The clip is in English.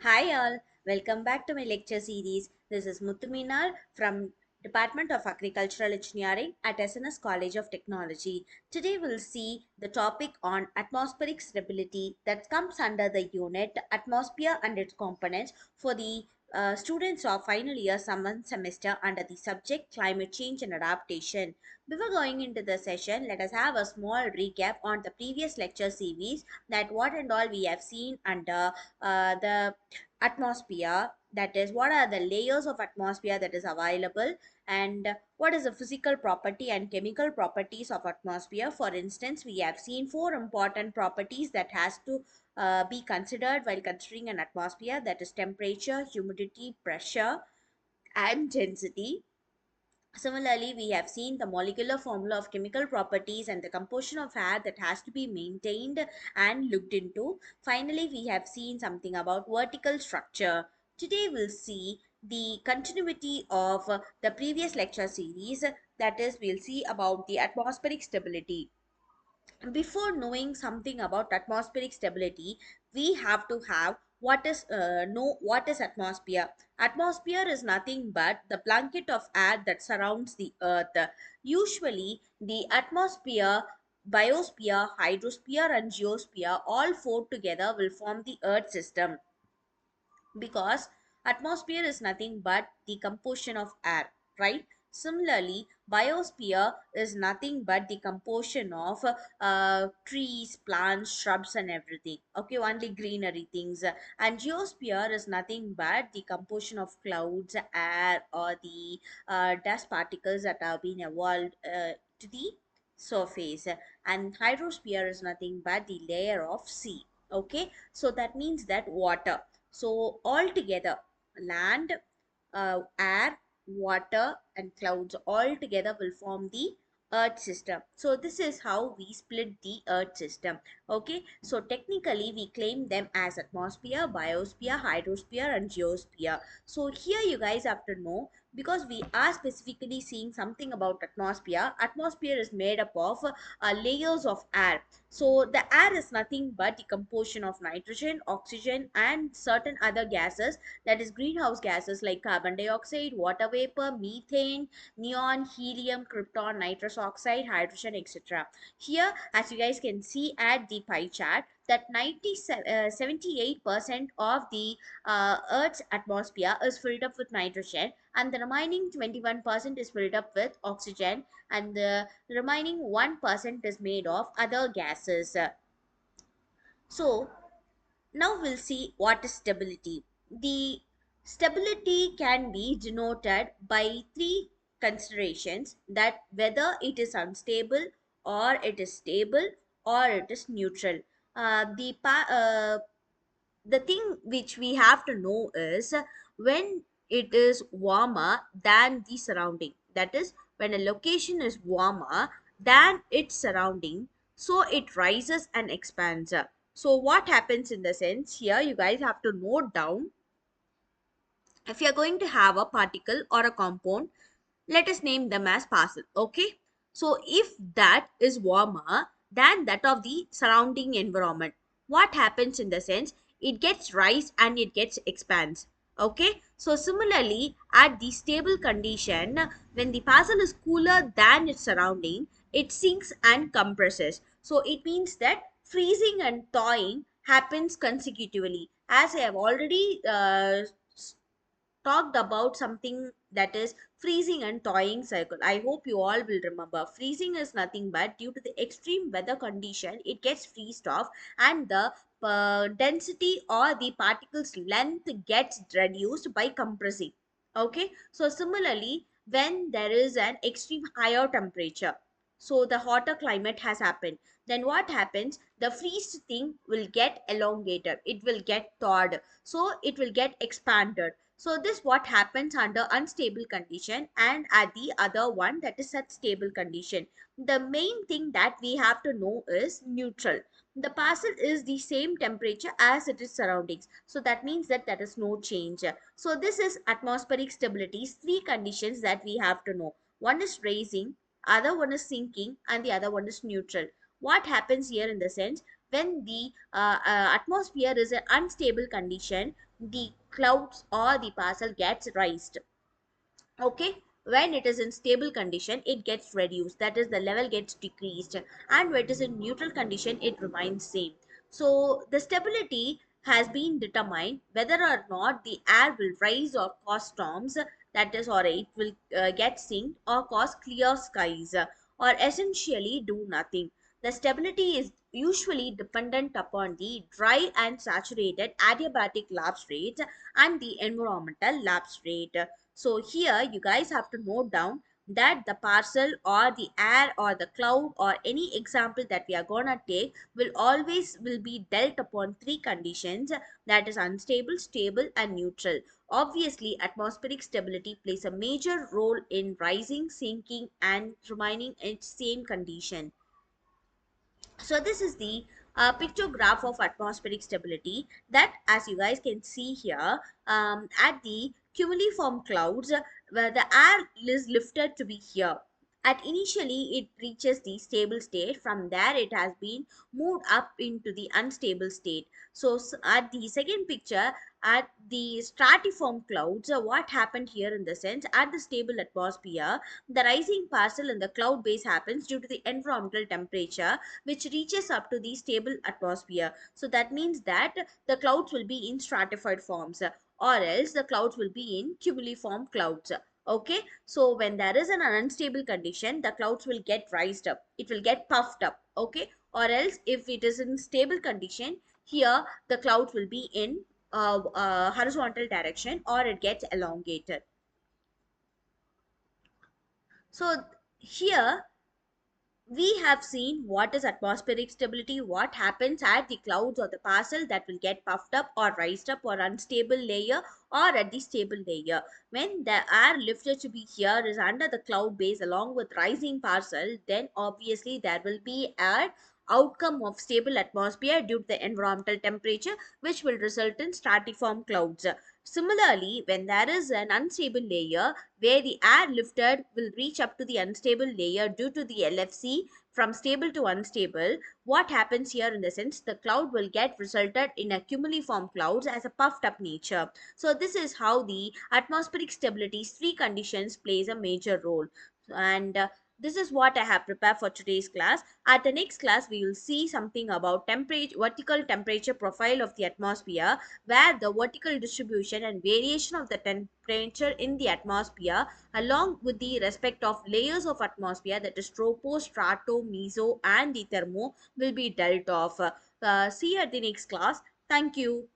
Hi all, welcome back to my lecture series. This is Muthuminar from Department of Agricultural Engineering at SNS College of Technology. Today we'll see the topic on atmospheric stability that comes under the unit Atmosphere and its components for the students of final year summer semester under the subject Climate Change and Adaptation. Before going into the session, let us have a small recap on the previous lecture series, that what and all we have seen under the atmosphere, that is what are the layers of atmosphere that is available, and what is the physical property and chemical properties of atmosphere. For instance, we have seen four important properties that has to be considered while considering an atmosphere, that is temperature, humidity, pressure, and density. Similarly, we have seen the molecular formula of chemical properties and the composition of air that has to be maintained and looked into. Finally, we have seen something about vertical structure. Today, we'll see the continuity of the previous lecture series, that is, we'll see about the atmospheric stability. Before knowing something about atmospheric stability, we have to have know what is atmosphere. Atmosphere is nothing but the blanket of air that surrounds the earth. Usually the atmosphere, biosphere, hydrosphere and geosphere, all four together will form the earth system, because atmosphere is nothing but the composition of air, right? Similarly, biosphere is nothing but the composition of trees, plants, shrubs and everything, okay, only greenery things. And geosphere is nothing but the composition of clouds, air, or the dust particles that have been evolved to the surface. And hydrosphere is nothing but the layer of sea, okay. So that means that water. So all together, land, air, water and clouds all together will form the earth system. So this is how we split the earth system, okay. So technically we claim them as atmosphere, biosphere, hydrosphere and geosphere. So here you guys have to know, because we are specifically seeing something about atmosphere. Atmosphere is made up of layers of air. So the air is nothing but the composition of nitrogen, oxygen and certain other gases, that is greenhouse gases like carbon dioxide, water vapor, methane, neon, helium, krypton, nitrous oxide, hydrogen, etc. Here, as you guys can see at the pie chart, that 78% of the Earth's atmosphere is filled up with nitrogen, and the remaining 21% is filled up with oxygen, and the remaining 1% is made of other gases. So, now we'll see what is stability. The stability can be denoted by three considerations, that whether it is unstable or it is stable or it is neutral. The thing which we have to know is when it is warmer than the surrounding, that is when a location is warmer than its surrounding, so it rises and expands. So what happens in the sense, here you guys have to note down, if you're going to have a particle or a compound, let us name them as parcel, okay. So if that is warmer than that of the surrounding environment, what happens in the sense, it gets rise and it gets expands, okay. So similarly, at the stable condition, when the parcel is cooler than its surrounding, it sinks and compresses. So it means that freezing and thawing happens consecutively. As I have already talked about something, that is freezing and thawing cycle. I hope you all will remember. Freezing is nothing but due to the extreme weather condition, it gets freezed off, and the density or the particles length gets reduced by compressing, okay. So similarly, when there is an extreme higher temperature, so the hotter climate has happened, then what happens, the freeze thing will get elongated, it will get thawed, so it will get expanded. So this what happens under unstable condition, and at the other one, that is at stable condition. The main thing that we have to know is neutral. The parcel is the same temperature as it is surroundings. So that means that there is no change. So this is atmospheric stability's three conditions that we have to know. One is rising, other one is sinking, and the other one is neutral. What happens here in the sense, when the atmosphere is an unstable condition, the clouds or the parcel gets raised. Okay, when it is in stable condition it gets reduced, that is the level gets decreased, and when it is in neutral condition it remains same. So the stability has been determined whether or not the air will rise or cause storms, that is, or it will get synced or cause clear skies, or essentially do nothing. The stability is usually dependent upon the dry and saturated adiabatic lapse rate and the environmental lapse rate. So here you guys have to note down that the parcel or the air or the cloud or any example that we are gonna take will be dealt upon three conditions, that is unstable, stable and neutral. Obviously atmospheric stability plays a major role in rising, sinking and remaining in same condition. So this is the pictograph of atmospheric stability, that as you guys can see here, at the cumuliform clouds, where the air is lifted to be here. At initially it reaches the stable state, from there it has been moved up into the unstable state. So at the second picture, at the stratiform clouds, what happened here in the sense, at the stable atmosphere the rising parcel in the cloud base happens due to the environmental temperature, which reaches up to the stable atmosphere. So that means that the clouds will be in stratified forms, or else the clouds will be in cumuliform clouds. Okay, so when there is an unstable condition the clouds will get raised up, it will get puffed up. Okay, or else if it is in stable condition, here the clouds will be in horizontal direction or it gets elongated. So here we have seen what is atmospheric stability, what happens at the clouds or the parcel that will get puffed up or raised up or unstable layer or at the stable layer. When the air lifted to be here is under the cloud base along with rising parcel, then obviously there will be an outcome of stable atmosphere due to the environmental temperature, which will result in stratiform clouds. Similarly, when there is an unstable layer where the air lifted will reach up to the unstable layer due to the LFC from stable to unstable, what happens here in the sense the cloud will get resulted in a cumuliform clouds as a puffed up nature. So this is how the atmospheric stability's three conditions plays a major role. And this is what I have prepared for today's class. At the next class, we will see something about temperature, vertical temperature profile of the atmosphere, where the vertical distribution and variation of the temperature in the atmosphere along with the respect of layers of atmosphere, that is tropo, strato, meso and the thermo, will be dealt of. See you at the next class. Thank you.